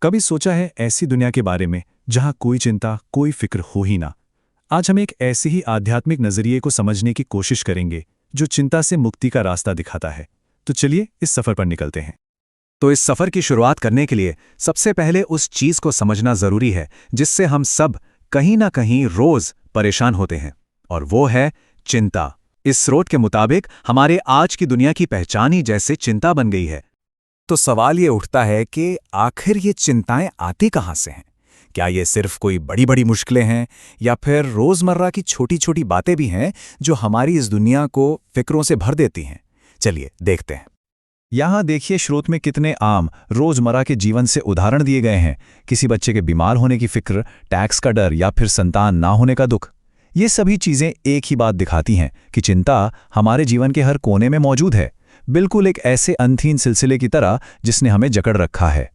कभी सोचा है ऐसी दुनिया के बारे में जहां कोई चिंता कोई फिक्र हो ही ना। आज हम एक ऐसे ही आध्यात्मिक नजरिए को समझने की कोशिश करेंगे जो चिंता से मुक्ति का रास्ता दिखाता है। तो चलिए इस सफर पर निकलते हैं। तो इस सफर की शुरुआत करने के लिए सबसे पहले उस चीज को समझना जरूरी है जिससे हम सब कहीं ना कहीं रोज परेशान होते हैं, और वो है चिंता। इस स्रोत के मुताबिक हमारे आज की दुनिया की पहचान ही जैसे चिंता बन गई है। तो सवाल ये उठता है कि आखिर ये चिंताएं आती कहां से हैं? क्या ये सिर्फ कोई बड़ी बड़ी मुश्किलें हैं, या फिर रोजमर्रा की छोटी छोटी बातें भी हैं जो हमारी इस दुनिया को फिक्रों से भर देती हैं? चलिए देखते हैं। यहाँ देखिए स्रोत में कितने आम रोजमर्रा के जीवन से उदाहरण दिए गए हैं। किसी बच्चे के बीमार होने की फिक्र, टैक्स का डर या फिर संतान ना होने का दुख। ये सभी चीजें एक ही बात दिखाती हैं कि चिंता हमारे जीवन के हर कोने में मौजूद है, बिल्कुल एक ऐसे अनथीन सिलसिले की तरह जिसने हमें जकड़ रखा है।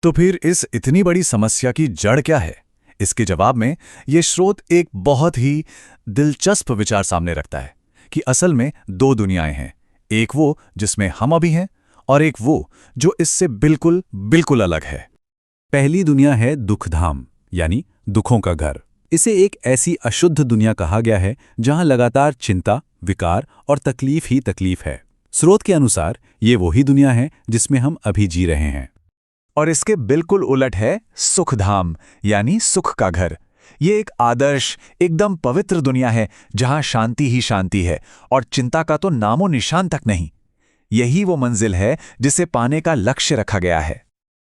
तो फिर इस इतनी बड़ी समस्या की जड़ क्या है? इसके जवाब में ये स्रोत एक बहुत ही दिलचस्प विचार सामने रखता है कि असल में दो दुनियाएं हैं, एक वो जिसमें हम अभी हैं और एक वो जो इससे बिल्कुल बिल्कुल अलग है। पहली दुनिया है दुखधाम, यानी दुखों का घर। इसे एक ऐसी अशुद्ध दुनिया कहा गया है जहां लगातार चिंता, विकार और तकलीफ ही तकलीफ है। स्रोत के अनुसार ये वही दुनिया है जिसमें हम अभी जी रहे हैं। और इसके बिल्कुल उलट है सुखधाम, यानी सुख का घर। ये एक आदर्श, एकदम पवित्र दुनिया है जहां शांति ही शांति है और चिंता का तो नामो निशान तक नहीं। यही वो मंजिल है जिसे पाने का लक्ष्य रखा गया है।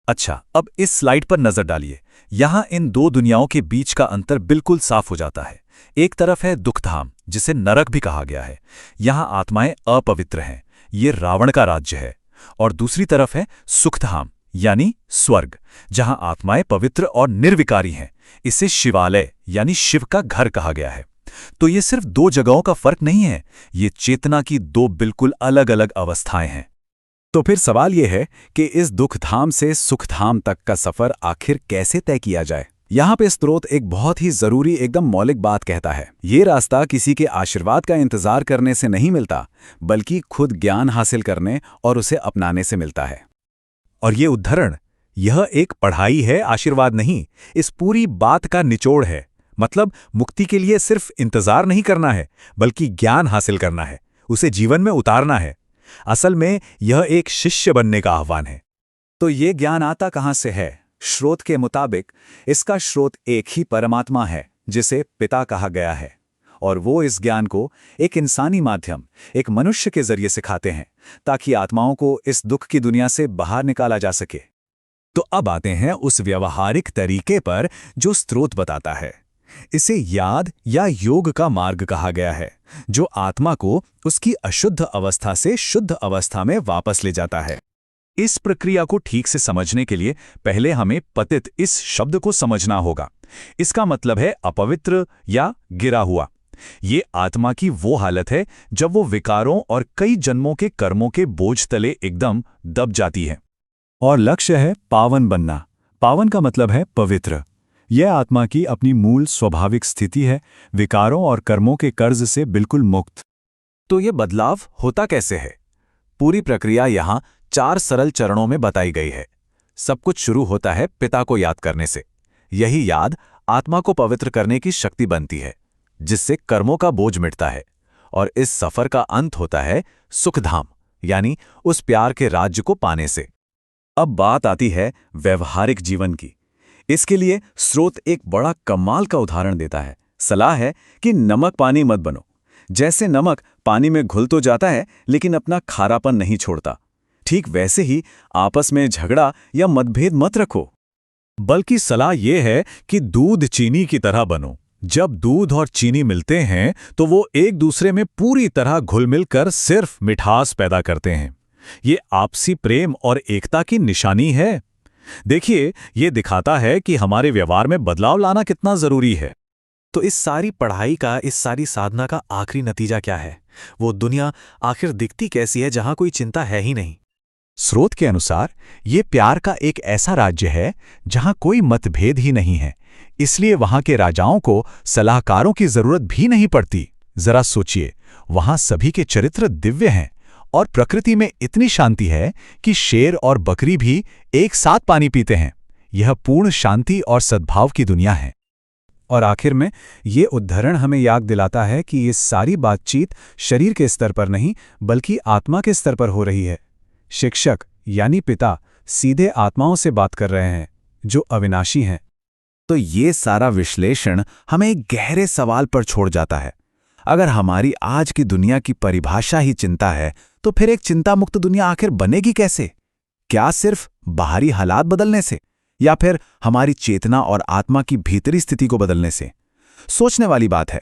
अच्छा, अब इस स्लाइड पर नजर डालिए। यहां इन दो दुनियाओं के बीच का अंतर बिल्कुल साफ हो जाता है। एक तरफ है दुखधाम, जिसे नरक भी कहा गया है। यहां आत्माएं अपवित्र हैं, ये रावण का राज्य है। और दूसरी तरफ है सुखधाम, यानी स्वर्ग, जहां आत्माएं पवित्र और निर्विकारी हैं। इसे शिवालय यानी शिव का घर कहा गया है। तो ये सिर्फ दो जगहों का फर्क नहीं है, ये चेतना की दो बिल्कुल अलग अलग अवस्थाएं हैं। तो फिर सवाल यह है कि इस दुखधाम से सुखधाम तक का सफर आखिर कैसे तय किया जाए? यहाँ पे स्रोत एक बहुत ही जरूरी, एकदम मौलिक बात कहता है। ये रास्ता किसी के आशीर्वाद का इंतजार करने से नहीं मिलता, बल्कि खुद ज्ञान हासिल करने और उसे अपनाने से मिलता है। और ये उद्धरण, यह एक पढ़ाई है, आशीर्वाद नहीं। इस पूरी बात का निचोड़ है। मतलब मुक्ति के लिए सिर्फ इंतजार नहीं करना है, बल्कि ज्ञान हासिल करना है, उसे जीवन में उतारना है। असल में यह एक शिष्य बनने का आह्वान है। तो ये ज्ञान आता कहां से है? स्रोत के मुताबिक इसका स्रोत एक ही परमात्मा है, जिसे पिता कहा गया है। और वो इस ज्ञान को एक इंसानी माध्यम, एक मनुष्य के जरिए सिखाते हैं, ताकि आत्माओं को इस दुख की दुनिया से बाहर निकाला जा सके। तो अब आते हैं उस व्यवहारिक तरीके पर जो स्रोत बताता है। इसे याद या योग का मार्ग कहा गया है, जो आत्मा को उसकी अशुद्ध अवस्था से शुद्ध अवस्था में वापस ले जाता है। इस प्रक्रिया को ठीक से समझने के लिए पहले हमें पतित इस शब्द को समझना होगा। इसका मतलब है अपवित्र या गिरा हुआ। ये आत्मा की वो हालत है जब वो विकारों और कई जन्मों के कर्मों के बोझ तले एकदम दब जाती है। और लक्ष्य है पावन बनना। पावन का मतलब है पवित्र। यह आत्मा की अपनी मूल स्वाभाविक स्थिति है, विकारों और कर्मों के कर्ज से बिल्कुल मुक्त। तो यह बदलाव होता कैसे है? पूरी प्रक्रिया यहाँ 4 सरल चरणों में बताई गई है। सब कुछ शुरू होता है पिता को याद करने से। यही याद आत्मा को पवित्र करने की शक्ति बनती है, जिससे कर्मों का बोझ मिटता है। और इस सफर का अंत होता है सुखधाम, यानी उस प्यार के राज्य को पाने से। अब बात आती है व्यवहारिक जीवन की। इसके लिए स्रोत एक बड़ा कमाल का उदाहरण देता है। सलाह है कि नमक पानी मत बनो। जैसे नमक पानी में घुल तो जाता है, लेकिन अपना खारापन नहीं छोड़ता, ठीक वैसे ही आपस में झगड़ा या मतभेद मत रखो। बल्कि सलाह यह है कि दूध चीनी की तरह बनो। जब दूध और चीनी मिलते हैं तो वो एक दूसरे में पूरी तरह घुल मिल कर सिर्फ मिठास पैदा करते हैं। ये आपसी प्रेम और एकता की निशानी है। देखिए, ये दिखाता है कि हमारे व्यवहार में बदलाव लाना कितना जरूरी है। तो इस सारी पढ़ाई का, इस सारी साधना का आखिरी नतीजा क्या है? वो दुनिया आखिर दिखती कैसी है जहां कोई चिंता है ही नहीं? स्रोत के अनुसार ये प्यार का एक ऐसा राज्य है जहां कोई मतभेद ही नहीं है। इसलिए वहां के राजाओं को सलाहकारों की जरूरत भी नहीं पड़ती। जरा सोचिए, वहां सभी के चरित्र दिव्य हैं और प्रकृति में इतनी शांति है कि शेर और बकरी भी एक साथ पानी पीते हैं। यह पूर्ण शांति और सद्भाव की दुनिया है। और आखिर में ये उद्धरण हमें याद दिलाता है कि ये सारी बातचीत शरीर के स्तर पर नहीं बल्कि आत्मा के स्तर पर हो रही है। शिक्षक यानी पिता सीधे आत्माओं से बात कर रहे हैं जो अविनाशी हैं। तो ये सारा विश्लेषण हमें एक गहरे सवाल पर छोड़ जाता है। अगर हमारी आज की दुनिया की परिभाषा ही चिंता है, तो फिर एक चिंता मुक्त दुनिया आखिर बनेगी कैसे? क्या सिर्फ बाहरी हालात बदलने से, या फिर हमारी चेतना और आत्मा की भीतरी स्थिति को बदलने से? सोचने वाली बात है।